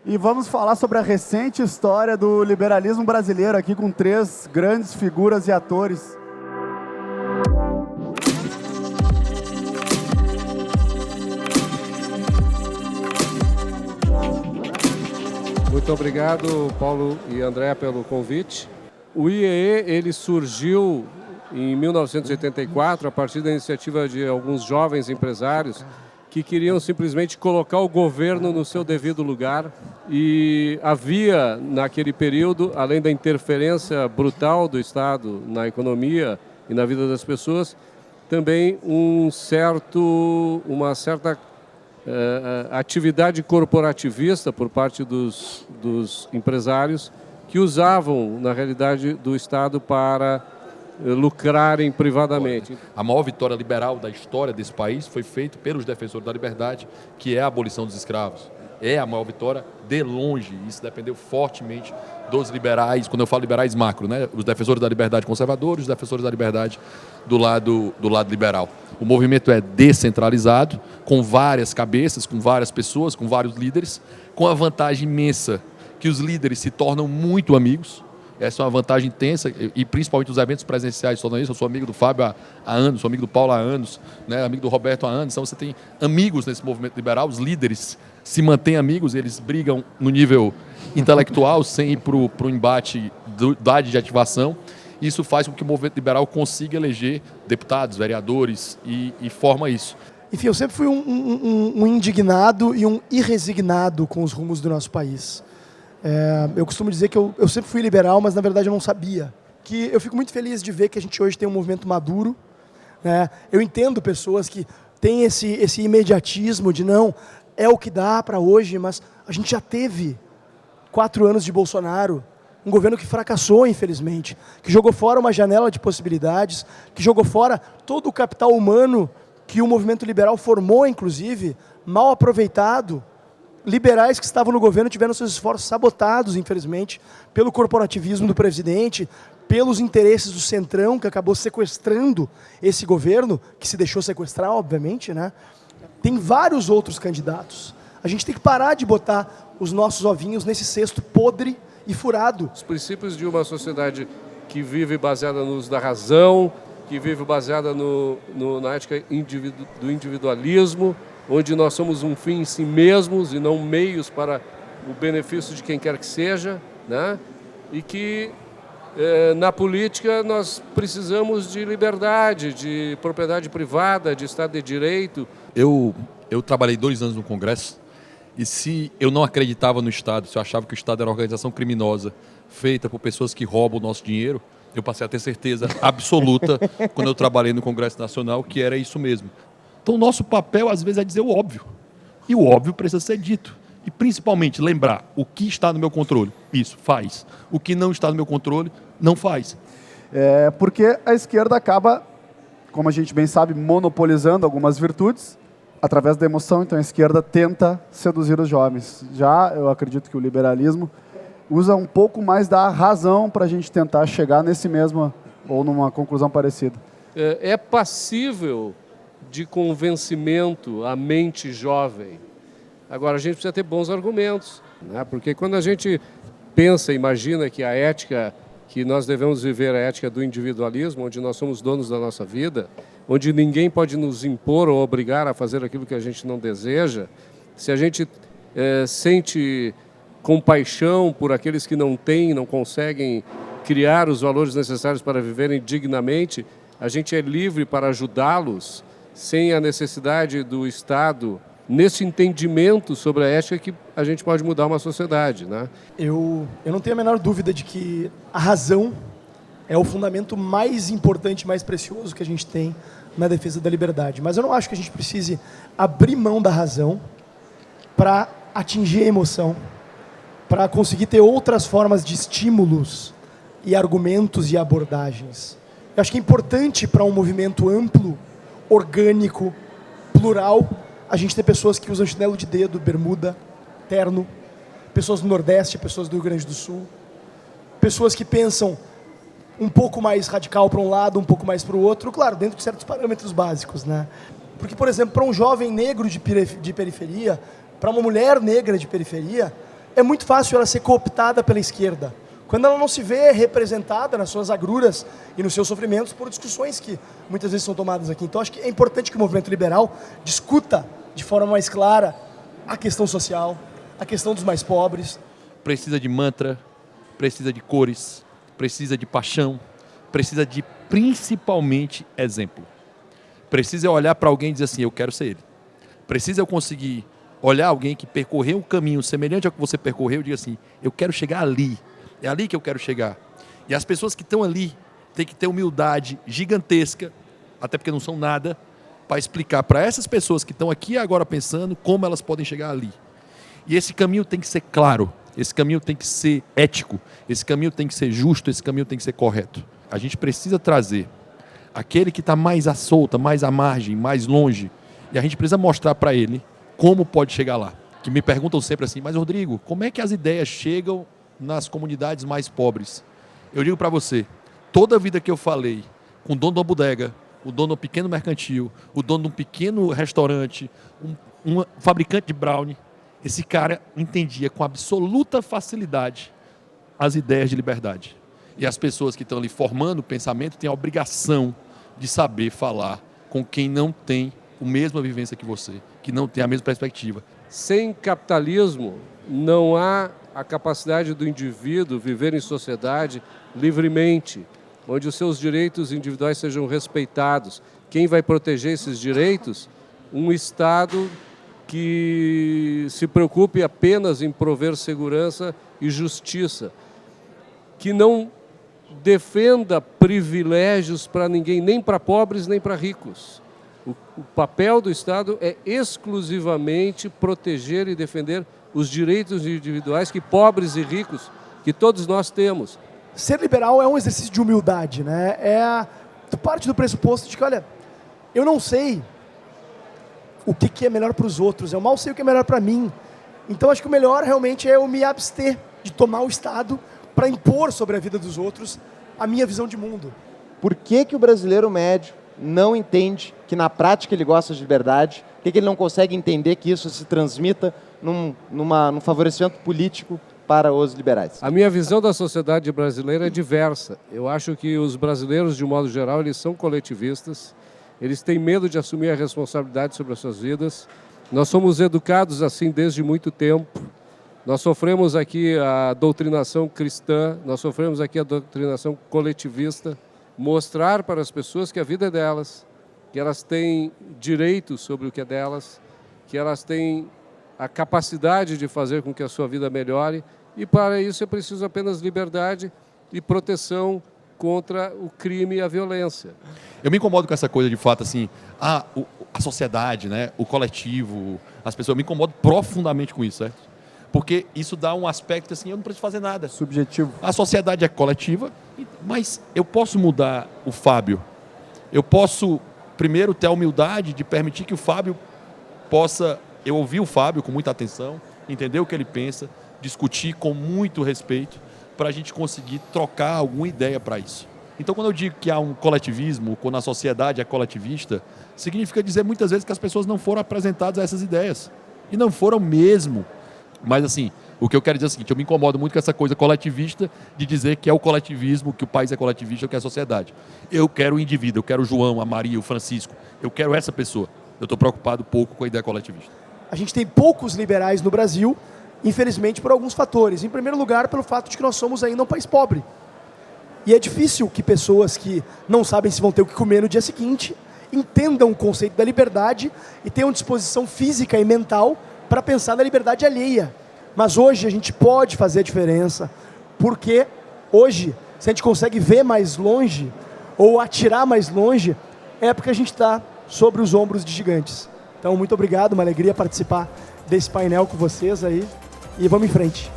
E vamos falar sobre a recente história do liberalismo brasileiro aqui com 3 grandes figuras e atores. Muito obrigado, Paulo e André, pelo convite. O IEE ele surgiu em 1984 a partir da iniciativa de alguns jovens empresários que queriam simplesmente colocar o governo no seu devido lugar. E havia, naquele período, além da interferência brutal do Estado na economia e na vida das pessoas, também uma certa atividade corporativista por parte dos empresários que usavam, na realidade, do Estado para lucrarem privadamente. A maior vitória liberal da história desse país foi feita pelos defensores da liberdade, que é a abolição dos escravos. É a maior vitória de longe. Isso dependeu fortemente dos liberais, quando eu falo liberais macro, né? Os defensores da liberdade conservadores, os defensores da liberdade do lado liberal. O movimento é descentralizado, com várias cabeças, com várias pessoas, com vários líderes, com a vantagem imensa que os líderes se tornam muito amigos. Essa é uma vantagem intensa, e principalmente os eventos presenciais tornam isso. Eu sou amigo do Fábio há anos, sou amigo do Paulo há anos, né? Amigo do Roberto há anos. Então você tem amigos nesse movimento liberal, os líderes se mantêm amigos, eles brigam no nível intelectual, sem ir para o embate da adjetivação. Isso faz com que o movimento liberal consiga eleger deputados, vereadores e forma isso. Enfim, eu sempre fui um indignado e um irresignado com os rumos do nosso país. Eu costumo dizer que eu sempre fui liberal, mas na verdade eu não sabia. Que eu fico muito feliz de ver que a gente hoje tem um movimento maduro, né? Eu entendo pessoas que têm esse imediatismo de não, é o que dá para hoje, mas a gente já teve 4 anos de Bolsonaro, um governo que fracassou, infelizmente, que jogou fora uma janela de possibilidades, que jogou fora todo o capital humano que o movimento liberal formou, inclusive, mal aproveitado. Liberais que estavam no governo tiveram seus esforços sabotados, infelizmente, pelo corporativismo do presidente, pelos interesses do Centrão, que acabou sequestrando esse governo, que se deixou sequestrar, obviamente, né? Tem vários outros candidatos. A gente tem que parar de botar os nossos ovinhos nesse cesto podre e furado. Os princípios de uma sociedade que vive baseada no uso da razão, que vive baseada na ética do individualismo, onde nós somos um fim em si mesmos e não meios para o benefício de quem quer que seja, né? E que na política nós precisamos de liberdade, de propriedade privada, de Estado de Direito. Eu trabalhei 2 anos no Congresso e se eu não acreditava no Estado, se eu achava que o Estado era uma organização criminosa feita por pessoas que roubam o nosso dinheiro, eu passei a ter certeza absoluta quando eu trabalhei no Congresso Nacional que era isso mesmo. Então, o nosso papel, às vezes, é dizer o óbvio. E o óbvio precisa ser dito. E, principalmente, lembrar o que está no meu controle. Isso, faz. O que não está no meu controle, não faz. Porque a esquerda acaba, como a gente bem sabe, monopolizando algumas virtudes através da emoção. Então, a esquerda tenta seduzir os jovens. Já eu acredito que o liberalismo usa um pouco mais da razão para a gente tentar chegar nesse mesmo, ou numa conclusão parecida. É passível de convencimento à mente jovem. Agora, a gente precisa ter bons argumentos, né? Porque quando a gente pensa, imagina que a ética, que nós devemos viver a ética do individualismo, onde nós somos donos da nossa vida, onde ninguém pode nos impor ou obrigar a fazer aquilo que a gente não deseja, se a gente sente compaixão por aqueles que não têm, não conseguem criar os valores necessários para viverem dignamente, a gente é livre para ajudá-los, sem a necessidade do Estado, nesse entendimento sobre a ética que a gente pode mudar uma sociedade, né? Eu não tenho a menor dúvida de que a razão é o fundamento mais importante, mais precioso que a gente tem na defesa da liberdade. Mas eu não acho que a gente precise abrir mão da razão para atingir a emoção, para conseguir ter outras formas de estímulos e argumentos e abordagens. Eu acho que é importante para um movimento amplo, orgânico, plural, a gente ter pessoas que usam chinelo de dedo, bermuda, terno, pessoas do Nordeste, pessoas do Rio Grande do Sul, pessoas que pensam um pouco mais radical para um lado, um pouco mais para o outro, claro, dentro de certos parâmetros básicos, né? Porque, por exemplo, para um jovem negro de periferia, para uma mulher negra de periferia, é muito fácil ela ser cooptada pela esquerda, quando ela não se vê representada nas suas agruras e nos seus sofrimentos por discussões que muitas vezes são tomadas aqui. Então, acho que é importante que o movimento liberal discuta de forma mais clara a questão social, a questão dos mais pobres. Precisa de mantra, precisa de cores, precisa de paixão, precisa de, principalmente, exemplo. Precisa olhar para alguém e dizer assim, eu quero ser ele. Precisa eu conseguir olhar alguém que percorreu um caminho semelhante ao que você percorreu e dizer assim, eu quero chegar ali. É ali que eu quero chegar. E as pessoas que estão ali têm que ter humildade gigantesca, até porque não são nada, para explicar para essas pessoas que estão aqui agora pensando como elas podem chegar ali. E esse caminho tem que ser claro, esse caminho tem que ser ético, esse caminho tem que ser justo, esse caminho tem que ser correto. A gente precisa trazer aquele que está mais à solta, mais à margem, mais longe, e a gente precisa mostrar para ele como pode chegar lá. Que me perguntam sempre assim, mas Rodrigo, como é que as ideias chegam nas comunidades mais pobres? Eu digo para você, toda a vida que eu falei com o dono de uma bodega, o dono de um pequeno mercantil, o dono de um pequeno restaurante, um fabricante de brownie, esse cara entendia com absoluta facilidade as ideias de liberdade. E as pessoas que estão ali formando o pensamento têm a obrigação de saber falar com quem não tem a mesma vivência que você, que não tem a mesma perspectiva. Sem capitalismo, não há a capacidade do indivíduo viver em sociedade livremente, onde os seus direitos individuais sejam respeitados. Quem vai proteger esses direitos? Um Estado que se preocupe apenas em prover segurança e justiça, que não defenda privilégios para ninguém, nem para pobres, nem para ricos. O papel do Estado é exclusivamente proteger e defender os direitos individuais que pobres e ricos, que todos nós temos. Ser liberal é um exercício de humildade, né? Tu parte do pressuposto de que, olha, eu não sei o que é melhor para os outros, eu mal sei o que é melhor para mim. Então, acho que o melhor realmente é eu me abster de tomar o Estado para impor sobre a vida dos outros a minha visão de mundo. Por que o brasileiro médio não entende que na prática ele gosta de liberdade? Por que ele não consegue entender que isso se transmita num favorecimento político para os liberais? A minha visão da sociedade brasileira é diversa. Eu acho que os brasileiros, de modo geral, eles são coletivistas, eles têm medo de assumir a responsabilidade sobre as suas vidas. Nós somos educados assim desde muito tempo. Nós sofremos aqui a doutrinação cristã, nós sofremos aqui a doutrinação coletivista. Mostrar para as pessoas que a vida é delas, que elas têm direitos sobre o que é delas, que elas têm a capacidade de fazer com que a sua vida melhore, e para isso é preciso apenas liberdade e proteção contra o crime e a violência. Eu me incomodo com essa coisa de fato assim, a sociedade, né, o coletivo, as pessoas, eu me incomodo profundamente com isso, certo? Porque isso dá um aspecto assim, eu não preciso fazer nada. Subjetivo. A sociedade é coletiva, mas eu posso mudar o Fábio. Eu posso, primeiro, ter a humildade de permitir que o Fábio possa... Eu ouvir o Fábio com muita atenção, entender o que ele pensa, discutir com muito respeito, para a gente conseguir trocar alguma ideia para isso. Então, quando eu digo que há um coletivismo, quando a sociedade é coletivista, significa dizer muitas vezes que as pessoas não foram apresentadas a essas ideias. E não foram mesmo. Mas, assim, o que eu quero dizer é o seguinte, eu me incomodo muito com essa coisa coletivista de dizer que é o coletivismo, que o país é coletivista, que é a sociedade. Eu quero o indivíduo, eu quero o João, a Maria, o Francisco, eu quero essa pessoa. Eu estou preocupado pouco com a ideia coletivista. A gente tem poucos liberais no Brasil, infelizmente por alguns fatores. Em primeiro lugar, pelo fato de que nós somos ainda um país pobre. E é difícil que pessoas que não sabem se vão ter o que comer no dia seguinte entendam o conceito da liberdade e tenham disposição física e mental para pensar na liberdade alheia. Mas hoje a gente pode fazer a diferença, porque hoje, se a gente consegue ver mais longe ou atirar mais longe, é porque a gente está sobre os ombros de gigantes. Então, muito obrigado, uma alegria participar desse painel com vocês aí e vamos em frente.